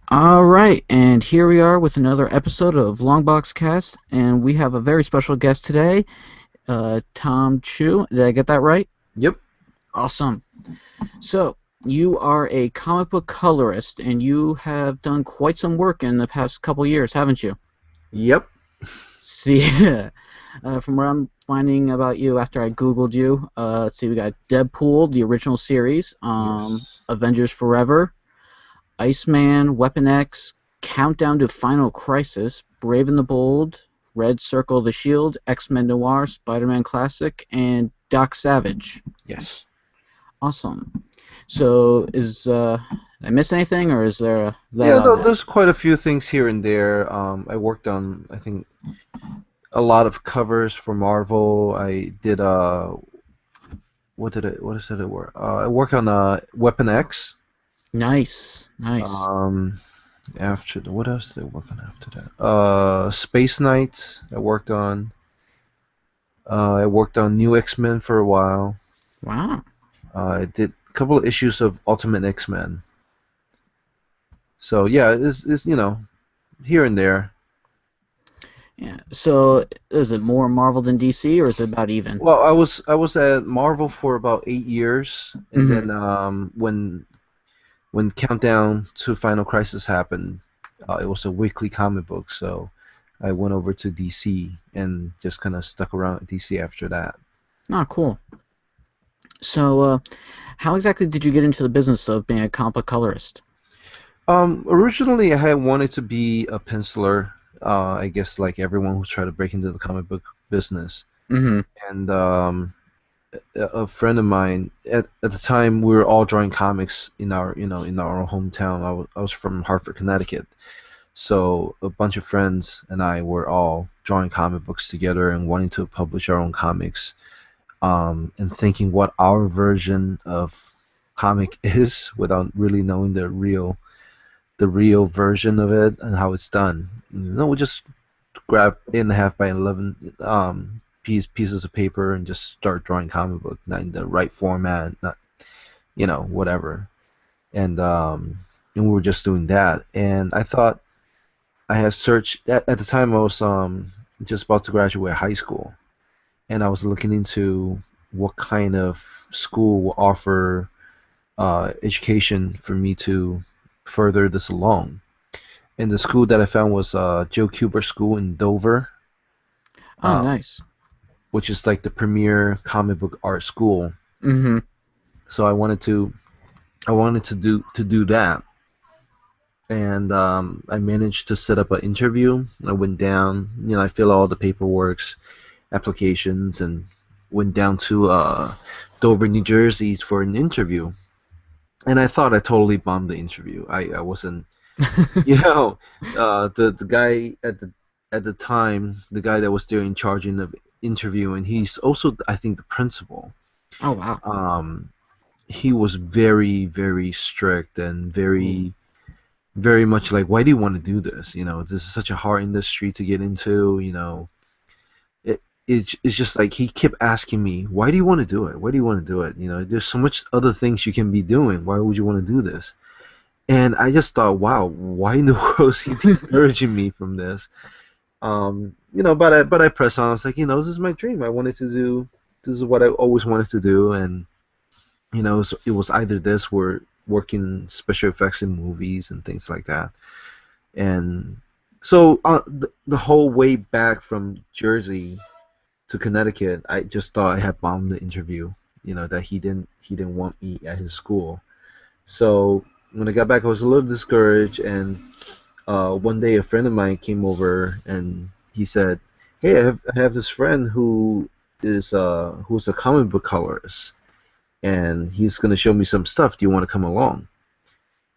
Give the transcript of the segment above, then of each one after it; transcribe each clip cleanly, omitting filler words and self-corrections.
All right, and here we are with another episode of Longbox Cast, and we have a very special guest today, Tom Chu. Did I get that right? Yep. Awesome. So, you are a comic book colorist, and you have done quite some work in the past couple years, haven't you? Yep. See, from what I'm finding about you after I Googled you, let's see, we got Deadpool, the original series, Yes. Avengers Forever, Iceman, Weapon X, Countdown to Final Crisis, Brave and the Bold, Red Circle of the Shield, X-Men Noir, Spider-Man Classic, and Doc Savage. Yes. Awesome. So did I miss anything, or is there that Yeah, about it? there's quite a few things here and there. I worked on, I think, a lot of covers for Marvel. I did what is it word? I worked on Weapon X. Nice, nice. Um, what else did I work on after that? Space Knight. I worked on. I worked on New X-Men for a while. Wow. I did a couple of issues of Ultimate X-Men. So yeah, it's here and there. Yeah. So is it more Marvel than DC, or is it about even? Well, I was at Marvel for about 8 years, and Mm-hmm. then when Countdown to Final Crisis happened, it was a weekly comic book, so I went over to DC and just kind of stuck around at DC after that. Oh, cool. So, how exactly did you get into the business of being a comic book colorist? Originally I had wanted to be a penciler, I guess like everyone who's trying to break into the comic book business, Mm-hmm. and a friend of mine at the time we were all drawing comics in our in our own hometown. I was from Hartford, Connecticut, so a bunch of friends and I were all drawing comic books together and wanting to publish our own comics, and thinking what our version of comic is without really knowing the real version of it and how it's done. We just grab 8.5 by 11 pieces of paper and just start drawing comic book, not in the right format, not whatever. And we were just doing that. And I thought I had searched at the time I was just about to graduate high school, and I was looking into what kind of school will offer education for me to further this along. And the school that I found was Joe Kubert School in Dover, Oh, um, nice. which is like the premier comic book art school. Mm-hmm. So I wanted to do that, and I managed to set up an interview. I went down, I filled all the paperwork, applications, and went down to Dover, New Jersey for an interview. And I thought I totally bombed the interview. I wasn't, you know, the guy at the time, the guy that was there in charge of interviewing, he's also I think the principal. Oh, wow. Um, he was very very strict and Ooh. very very much like, why do you want to do this? This is such a hard industry to get into. It's just like he kept asking me, why do you want to do it? Why do you want to do it? There's so much other things you can be doing. Why would you want to do this? And I just thought, wow, why in the world is he discouraging me from this? But I pressed on. I was like, this is my dream. I wanted to do. This is what I always wanted to do, and it was either this or working special effects in movies and things like that. And so the whole way back from Jersey to Connecticut, I just thought I had bombed the interview. That he didn't want me at his school. So when I got back, I was a little discouraged, and one day a friend of mine came over and he said, "Hey, I have this friend who's a comic book colorist, and he's gonna show me some stuff. Do you want to come along?"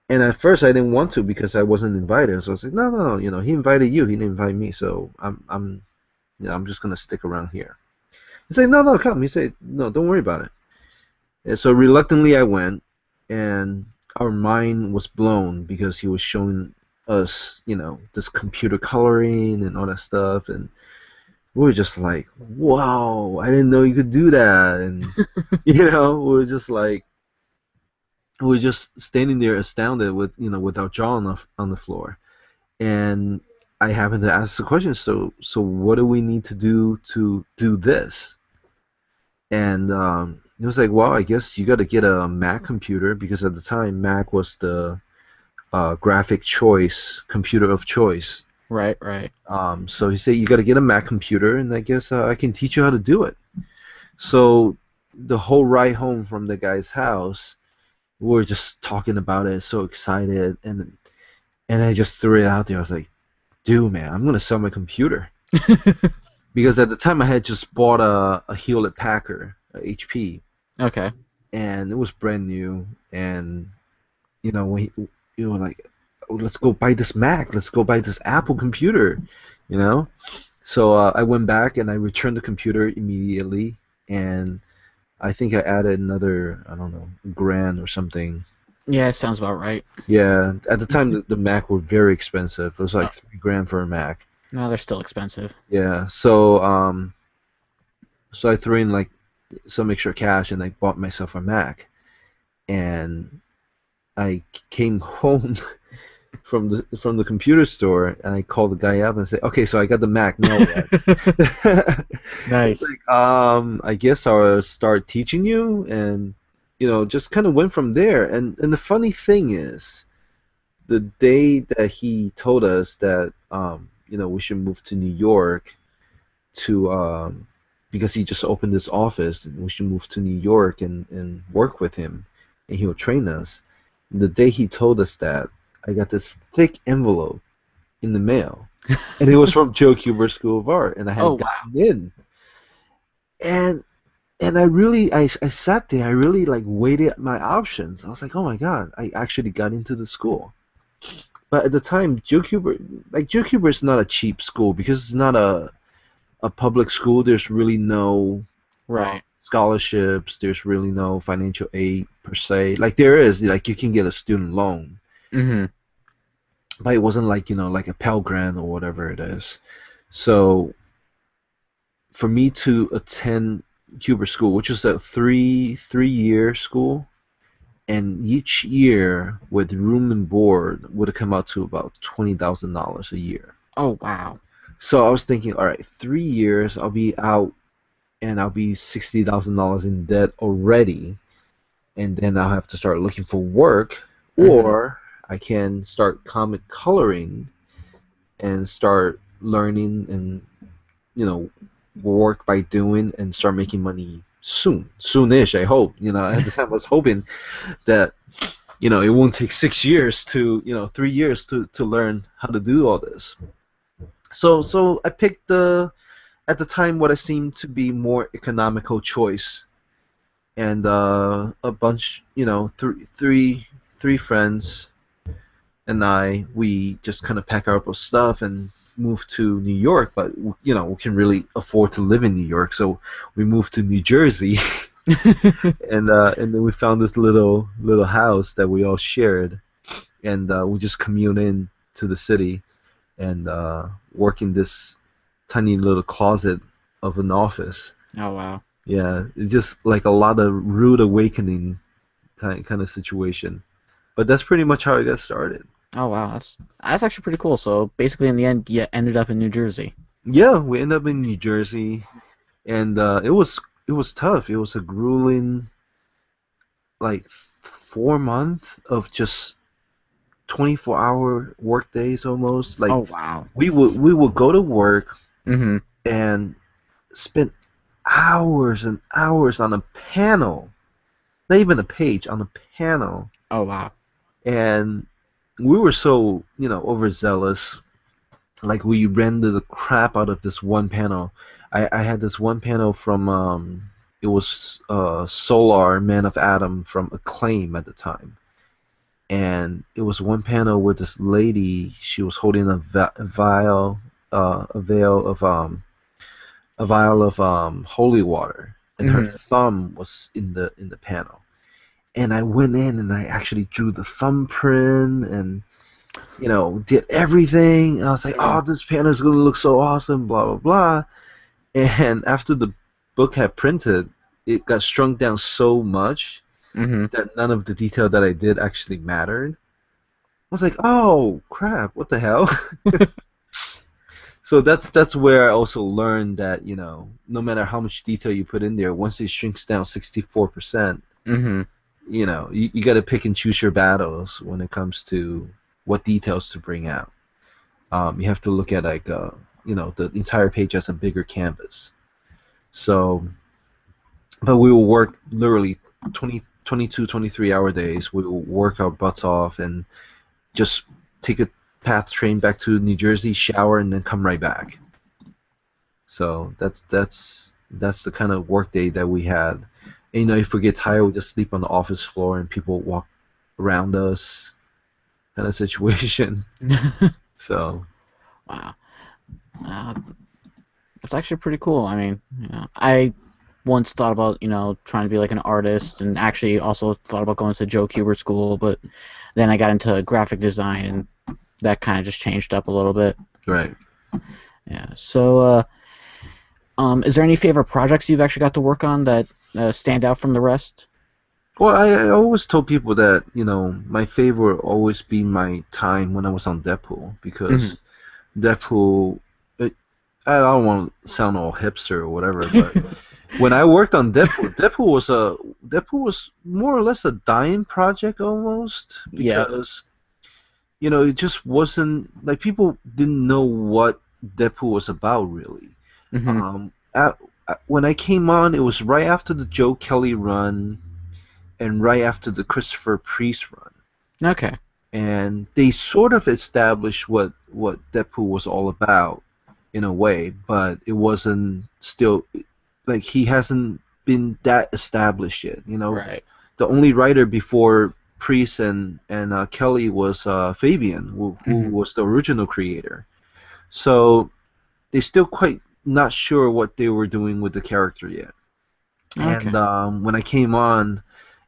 And at first I didn't want to because I wasn't invited. So I was like, "No, no, no. He invited you. He didn't invite me. So I'm just gonna stick around here." He said, "No, no, come." He said, "No, don't worry about it." And so reluctantly I went, and our mind was blown because he was showing us, this computer coloring and all that stuff, and we were just like, "Wow, I didn't know you could do that." And we were just like, we're just standing there astounded with with our jaw on the floor. And I happened to ask the question, so what do we need to do to do this? And it was like, well, I guess you got to get a Mac computer, because at the time Mac was the graphic choice computer of choice. Right, right. So he said you got to get a Mac computer, and I guess I can teach you how to do it. So the whole ride home from the guy's house, we were just talking about it, so excited, and I just threw it out there. I was like, dude, man, I'm gonna sell my computer, because at the time I had just bought a Hewlett Packard, a HP, Okay. and it was brand new, and we were like, oh, let's go buy this Mac, let's go buy this Apple computer, you know. So I went back and I returned the computer immediately, and I think I added another, I don't know, grand or something. Yeah, it sounds about right. Yeah, at the time the Mac were very expensive. It was Oh, like 3 grand for a Mac. no, they're still expensive. Yeah, so I threw in like some extra cash and I bought myself a Mac. And I came home from the computer store and I called the guy up and said, okay, so I got the Mac, now what? It's Nice. like, I guess I'll start teaching you, and just kind of went from there. And the funny thing is, the day that he told us that we should move to New York to because he just opened this office and we should move to New York and work with him and he'll train us. The day he told us that, I got this thick envelope in the mail, and it was from Joe Kubert School of Art, and I Oh, had wow. gotten in. And I sat there, I really like weighted my options. I was like, oh my God, I actually got into the school. But at the time, Joe Kubert's not a cheap school, because it's not a public school. There's really no Right. scholarships. There's really no financial aid per se. Like there is, like you can get a student loan, Mm-hmm. but it wasn't like like a Pell Grant or whatever it is. So for me to attend Huber School, which was a three-year school, and each year with room and board would have come out to about $20,000 a year. Oh, wow. So I was thinking, all right, 3 years I'll be out and I'll be $60,000 in debt already, and then I'll have to start looking for work, Mm-hmm. or I can start comic coloring and start learning and work by doing and start making money soonish. I hope. At the time I was hoping that it won't take 6 years to 3 years to learn how to do all this. So I picked at the time what I seemed to be more economical choice, and a bunch, three friends and we just kind of pack up our stuff and move to New York, but we can really afford to live in New York, so we moved to New Jersey, and then we found this little house that we all shared, and we just commune in to the city and work in this tiny little closet of an office. Oh, wow. Yeah, it's just like a lot of rude awakening kind of situation. But that's pretty much how I got started. Oh, wow. That's actually pretty cool. So basically, in the end, you ended up in New Jersey. Yeah, we ended up in New Jersey, and it was tough. It was a grueling like 4 months of just 24-hour work days almost. Like Oh, wow. we would go to work Mm-hmm. and spend hours and hours on a panel, not even a page, on a panel, Oh, wow. and we were so overzealous. Like we rendered the crap out of this one panel. I had this one panel from it was Solar Man of Adam from Acclaim at the time, and it was one panel with this lady. She was holding a vial, a veil of a vial of holy water, and her Mm-hmm. thumb was in the panel. And I went in and I actually drew the thumbprint and did everything. And I was like, oh, this panel is gonna look so awesome, blah blah blah. And after the book had printed, it got shrunk down so much Mm-hmm. that none of the detail that I did actually mattered. I was like, oh crap, what the hell? So that's where I also learned that, no matter how much detail you put in there, once it shrinks down 64%, Mm-hmm. you got to pick and choose your battles when it comes to what details to bring out. You have to look at like the entire page as a bigger canvas. So, but we will work literally 20, 22, 23-hour days. We will work our butts off and just take a path train back to New Jersey, shower, and then come right back. So that's the kind of work day that we had. And, if we get tired, we just sleep on the office floor and people walk around us, kind of situation. So Wow. Uh, that's actually pretty cool. I mean, I once thought about, trying to be like an artist, and actually also thought about going to Joe Kubert school, but then I got into graphic design, and that kind of just changed up a little bit. right. Yeah. So, is there any favorite projects you've actually got to work on that stand out from the rest? Well, I always told people that, my favorite would always be my time when I was on Deadpool, Mm-hmm. because Deadpool, it, I don't want to sound all hipster or whatever, but when I worked on Deadpool, Deadpool was more or less a dying project almost, Yeah. because it just wasn't like people didn't know what Deadpool was about really. Mm-hmm. Um, when I came on, it was right after the Joe Kelly run and right after the Christopher Priest run, Okay. and they sort of established what Deadpool was all about in a way, but it wasn't still like he hasn't been that established yet. Right. The only writer before Priest and Kelly was Fabian, who Mm-hmm. was the original creator. So they're still quite not sure what they were doing with the character yet. And Okay. when I came on,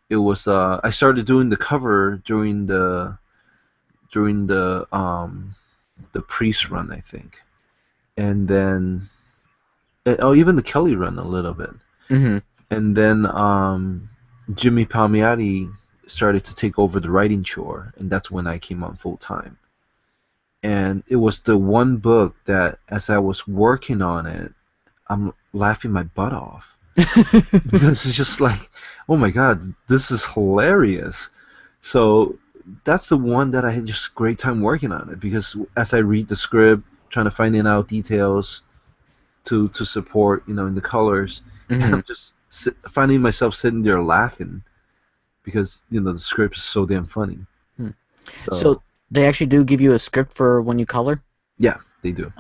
it was I started doing the cover during the Priest run, I think, and then even the Kelly run a little bit, Mm-hmm. and then Jimmy Palmiotti started to take over the writing chore, and that's when I came on full time. And it was the one book that, as I was working on it, I'm laughing my butt off because it's just like, oh my god, this is hilarious. So that's the one that I had just a great time working on it, because as I read the script, trying to finding out details to support, in the colors, and Mm-hmm. I'm just finding myself sitting there laughing because the script is so damn funny. So So they actually do give you a script for when you color? yeah, they do.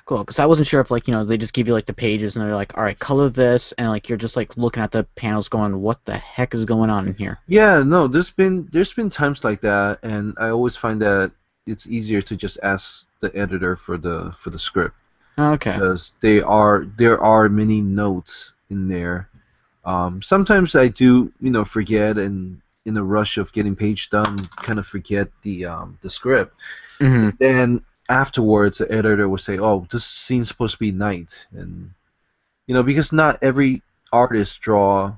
Cool, because I wasn't sure if like they just give you like the pages and they're like, all right, color this, and like you're just like looking at the panels going, what the heck is going on in here? Yeah, no, there's been times like that, and I always find that it's easier to just ask the editor for the script, Okay. because there are many notes in there. Sometimes I do, forget, and in a rush of getting page done, kind of forget the script. Mm-hmm. And then afterwards, the editor will say, "Oh, this scene's supposed to be night," and because not every artist draw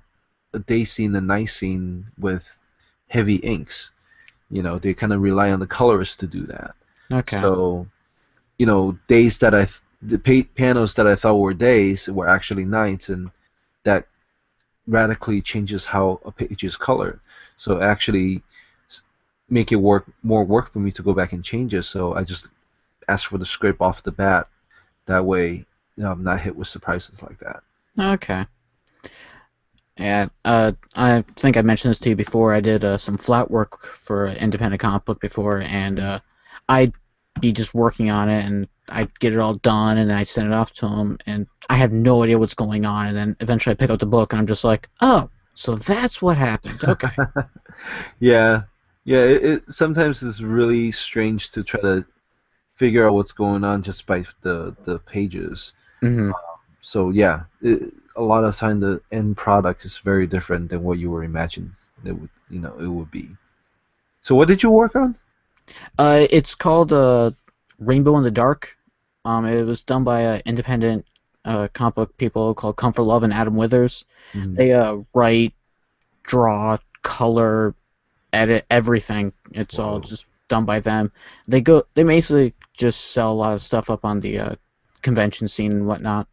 a day scene and night scene with heavy inks. They kind of rely on the colorists to do that. Okay. So, days that panels that I thought were days were actually nights, and that radically changes how a page is colored. So actually make it more work for me to go back and change it. So I just ask for the script off the bat. That way, I'm not hit with surprises like that. Okay. Yeah. I think I mentioned this to you before. I did some flat work for an independent comic book before, and I'd be just working on it, and I'd get it all done, and then I send it off to him, and I have no idea what's going on, and then eventually I pick up the book, and I'm just like, oh, so that's what happened. Okay. Yeah, yeah. It sometimes is really strange to try to figure out what's going on just by the pages. Mm-hmm. So yeah, a lot of time the end product is very different than what you were imagining it would be. So what did you work on? It's called Rainbow in the Dark. It was done by independent comic book people called Comfort Love and Adam Withers. Mhm. They write, draw, color, edit everything. It's all Whoa. just done by them. They basically just sell a lot of stuff up on the convention scene and whatnot.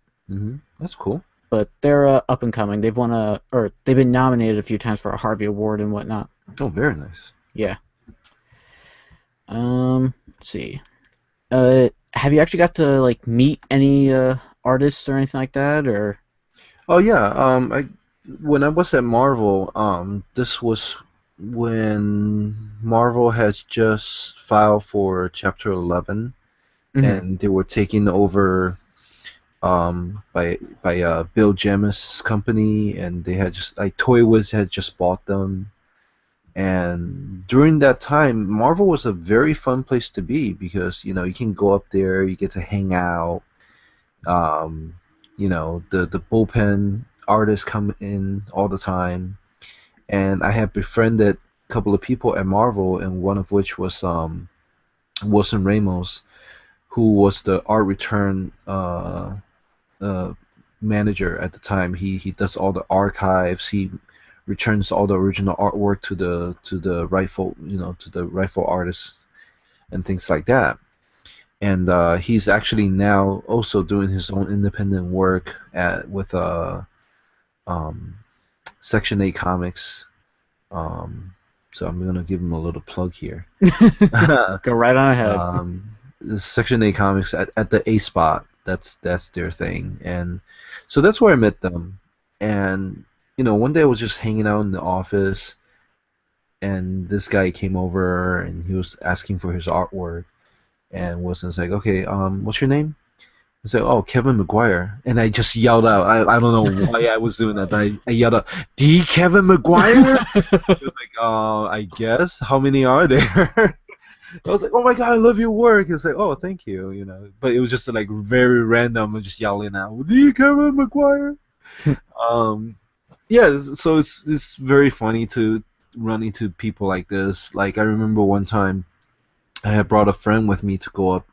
That's cool. But they're up and coming. They've been nominated a few times for a Harvey Award and whatnot. Oh, very nice. Yeah. Let's see. Have you actually got to like meet any artists or anything like that, or? Oh yeah. When I was at Marvel, this was when Marvel has just filed for Chapter 11, Mhm. and they were taken over by Bill Jemas' company, and they had just like Toy Wiz had just bought them. And during that time, Marvel was a very fun place to be because you can go up there, you get to hang out. Um, the bullpen artists come in all the time, and I have befriended a couple of people at Marvel, and one of which was Wilson Ramos, who was the art return uh, manager at the time. He does all the archives. He returns all the original artwork to the rightful artists and things like that. And he's actually now also doing his own independent work with um, Section 8 Comics. Um, so I'm gonna give him a little plug here. Go right on ahead. The Section 8 Comics at the A Spot. That's their thing, and so that's where I met them. And one day I was just hanging out in the office, and this guy came over and he was asking for his artwork, and Wilson's like, okay, what's your name? I said, oh, Kevin McGuire. And I just yelled out. I don't know why I was doing that, but I yelled out, D. Kevin McGuire? He was like, I guess. How many are there? I was like, oh my God, I love your work. It's like, oh, thank you. But it was just like very random and just yelling out, D. Kevin McGuire? um, yeah, so it's very funny to run into people like this. Like, I remember one time I had brought a friend with me to go up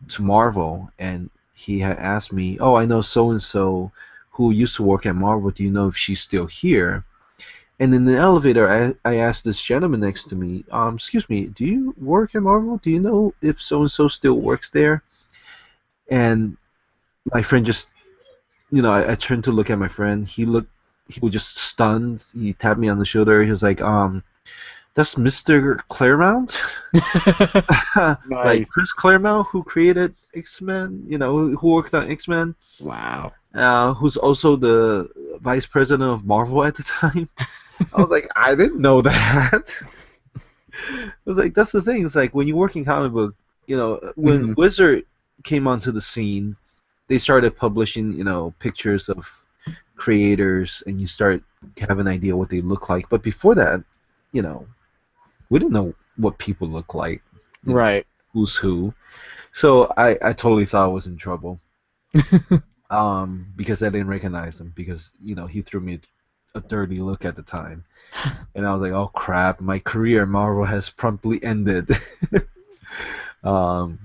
to Marvel, and he had asked me, "Oh, I know so and so who used to work at Marvel. Do you know if she's still here?" And in the elevator, I asked this gentleman next to me, "Excuse me, do you work at Marvel? Do you know if so and so still works there?" And my friend just, I turned to look at my friend. He was just stunned. He tapped me on the shoulder. He was like, that's Mr. Claremont, like Nice. Chris Claremont, who created X-Men, who worked on X-Men, Wow. who's also the vice president of Marvel at the time. I was like, I didn't know that. I was like, that's the thing. It's like when you work in comic book, when Mhm. Wizard came onto the scene, they started publishing, pictures of creators, and you start to have an idea what they look like. But before that, you know, we didn't know what people look like, Right. who's who. So I totally thought I was in trouble. Because I didn't recognize him because he threw me a dirty look at the time, and I was like, oh crap, my career in Marvel has promptly ended. um,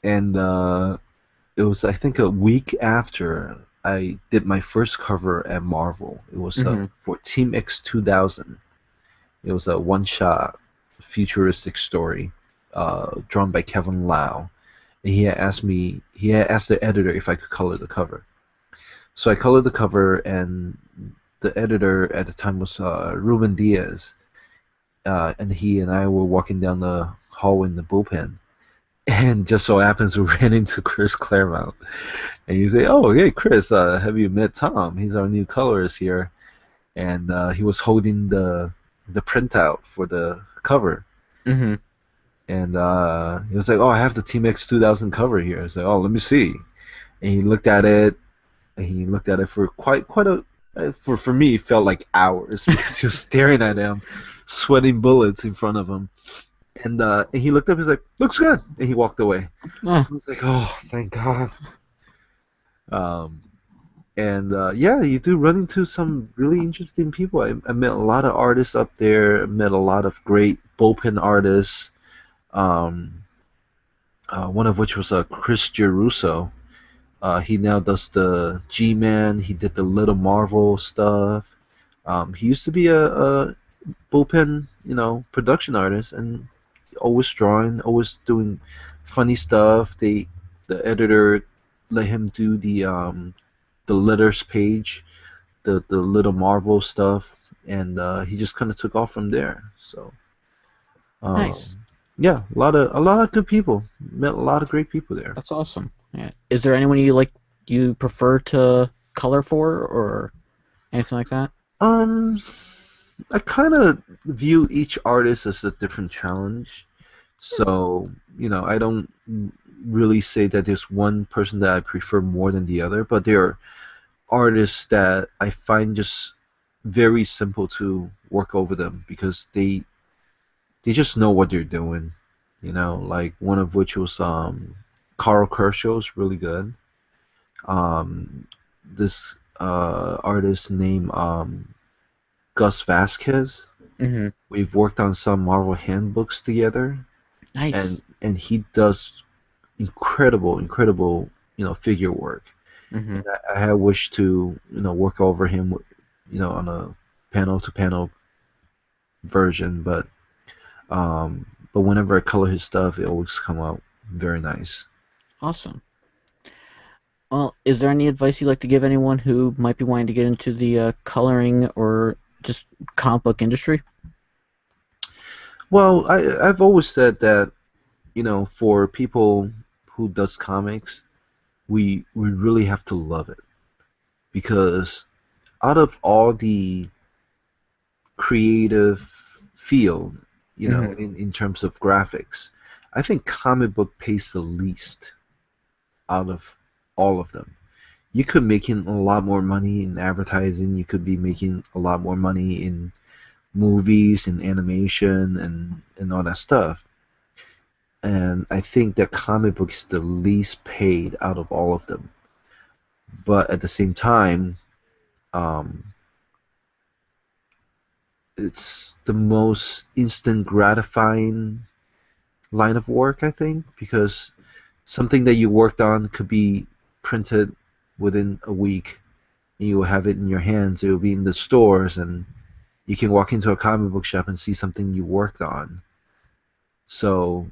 and it was I think a week after I did my first cover at Marvel. It was Mhm. for Team X 2000. It was a one-shot futuristic story drawn by Kevin Lau. And he had asked the editor if I could color the cover. So I colored the cover, and the editor at the time was Ruben Diaz. And he and I were walking down the hall in the bullpen. And just so happens we ran into Chris Claremont. And you say, oh, hey, Chris, have you met Tom? He's our new colorist here. And he was holding the printout for the cover. Mhm. And he was like, oh, I have the Team X 2000 cover here. I was like, oh, let me see. And he looked at it, and he looked at it for quite a for me it felt like hours because he was staring at him, sweating bullets in front of him. And he looked up, he's like, looks good, and he walked away. Ah, I was like, oh, thank God. Um, and yeah, you do run into some really interesting people. I met a lot of artists up there. I met a lot of great bullpen artists. Um, one of which was Chris Geruso. He now does the G-Man. He did the Little Marvel stuff. He used to be a bullpen, production artist, and always drawing, always doing funny stuff. The editor let him do the letters page, the little Marvel stuff, and he just kind of took off from there. So, Nice. yeah, a lot of good people. Met a lot of great people there. That's awesome. Yeah. Is there anyone you prefer to color for or anything like that? Um, I kind of view each artist as a different challenge. So, I don't really say that there's one person that I prefer more than the other, but there are artists that I find just very simple to work over them because they just know what they're doing. Like one of which was Carl Kershaw's really good. This artist named Gus Vasquez. Mm-hmm. We've worked on some Marvel handbooks together, and Nice. and he does incredible figure work. Mm-hmm. And I had wished to work over him on a panel to panel version, but whenever I color his stuff, it always come out very nice. Awesome. Well, is there any advice you'd like to give anyone who might be wanting to get into the coloring or just comic book industry? Well, I've always said that for people who does comics, we really have to love it because out of all the creative field, Mm-hmm. in terms of graphics, I think comic book pays the least out of all of them. You could making a lot more money in advertising. You could be making a lot more money in movies and animation and all that stuff. And I think that comic book is the least paid out of all of them. But at the same time, um, it's the most instant gratifying line of work, I think, because something that you worked on could be printed within a week. And you will have it in your hands. It will be in the stores, and you can walk into a comic book shop and see something you worked on. So,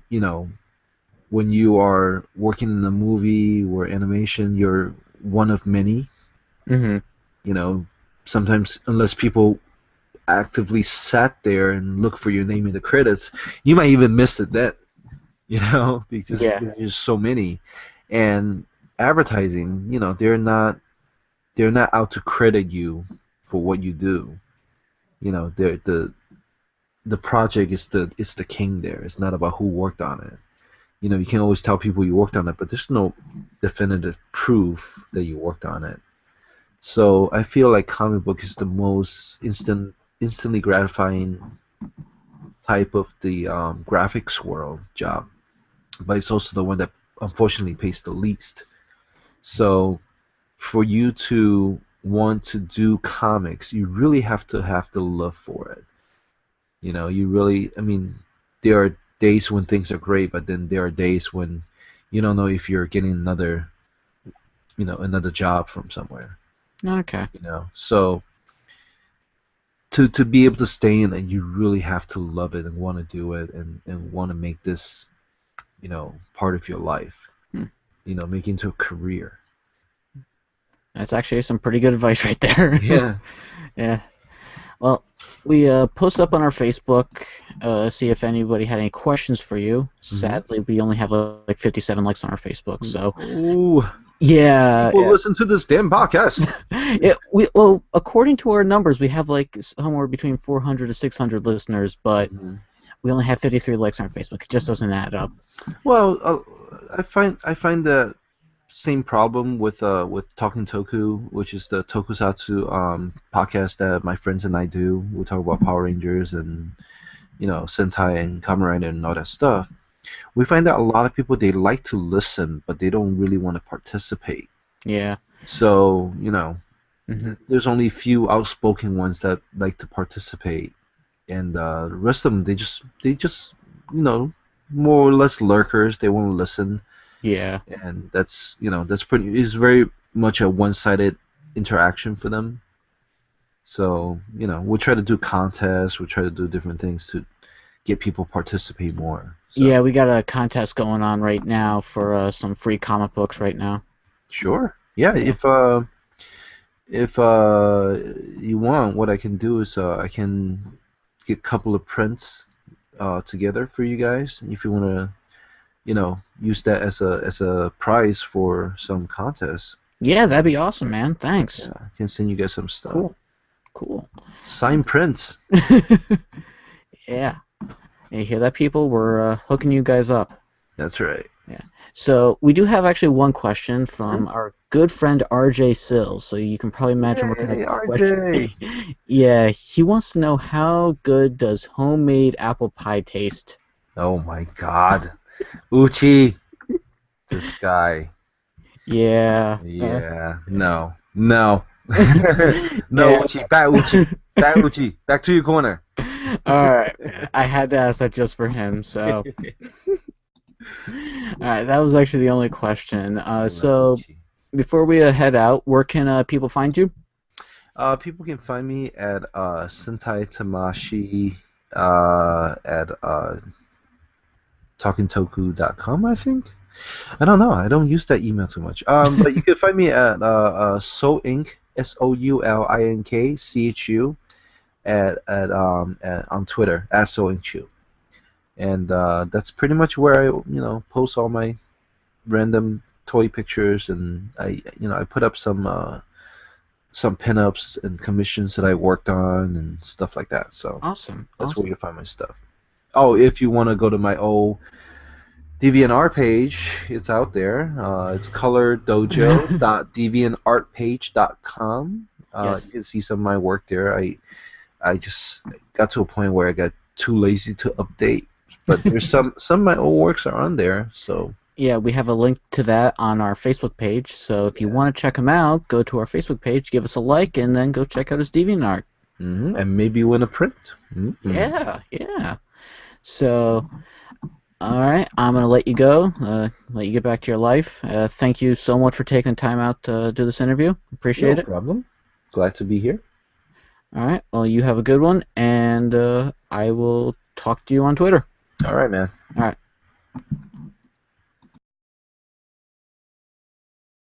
when you are working in a movie or animation, you're one of many. Mm-hmm. You know, sometimes unless people actively sat there and look for your name in the credits, you might even miss it then. Because Yeah. there's so many. And advertising, they're not out to credit you for what you do. They're the project is the king there. It's not about who worked on it. You can always tell people you worked on it, but there's no definitive proof that you worked on it. So I feel like comic book is the most instantly gratifying type of the graphics world job, but it's also the one that unfortunately pays the least. So for you to want to do comics, you really have the love for it. You really, I mean, there are days when things are great, but then there are days when you don't know if you're getting another job from somewhere. Okay. So to be able to stay in it, you really have to love it and want to do it and want to make this, part of your life. Hmm. Make it into a career. That's actually some pretty good advice right there. Yeah. Yeah. Well, we posted up on our Facebook, see if anybody had any questions for you. Hmm. Sadly, we only have like 57 likes on our Facebook, so Ooh, yeah, people listen to this damn podcast. well, according to our numbers, we have like somewhere between 400 to 600 listeners, but Mhm. we only have 53 likes on Facebook. It just doesn't add up. Well, I find the same problem with Talking Toku, which is the Tokusatsu podcast that my friends and I do. We talk about Power Rangers and Sentai and Kamen Rider and all that stuff. We find that a lot of people they like to listen, but they don't really want to participate. Yeah. So Hmm. there's only a few outspoken ones that like to participate, and the rest of them they just you know more or less lurkers. They won't listen, Yeah. and that's pretty. It's very much a one-sided interaction for them. So, we'll try to do contests, we'll try to do different things to get people participate more. So, Yeah, we got a contest going on right now for some free comic books right now. sure. Yeah, Yeah. if you want, what I can do is I can get a couple of prints together for you guys if you want to, use that as a prize for some contest. Yeah, that'd be awesome, man. Thanks. Yeah, I can send you guys some stuff. Cool. Cool. Signed prints. Yeah. You hear that, people? We're hooking you guys up. That's right. Yeah. So we do have actually one question from our good friend RJ Sills. So you can probably imagine what kind Yay, of question. RJ. Yeah, he wants to know how good does homemade apple pie taste? Oh my God. Uchi. This guy. Yeah. Yeah. No. No. No, Yeah. Uchi. Back, Uchi. Back, Uchi. Back to your corner. All right. I had to ask that just for him. So, all right, that was actually the only question. So Uchi. before we head out, where can people find you? People can find me at Sentai Tamashi at talkingtoku.com, I think. I don't know. I don't use that email too much. But you can find me at Soul Inc. SOULINKCHU at on Twitter at Soul Inc. Chu. And that's pretty much where I post all my random toy pictures, and I put up some pinups and commissions that I worked on and stuff like that. So Awesome. that's Awesome. where you'll find my stuff. Oh, if you want to go to my old DeviantArt page, it's out there. It's colordojo.deviantartpage.com. Yes. You can see some of my work there. I just got to a point where I got too lazy to update, but there's some of my old works are on there. So Yeah, we have a link to that on our Facebook page. So if you want to check him out, go to our Facebook page, give us a like, and then go check out his DeviantArt. and maybe win a print. Yeah, yeah. So, all right, I'm gonna let you go. Let you get back to your life. Thank you so much for taking the time out to do this interview. Appreciate No it. problem. Glad to be here. All right. Well, you have a good one, and I will talk to you on Twitter. All right, man. All right.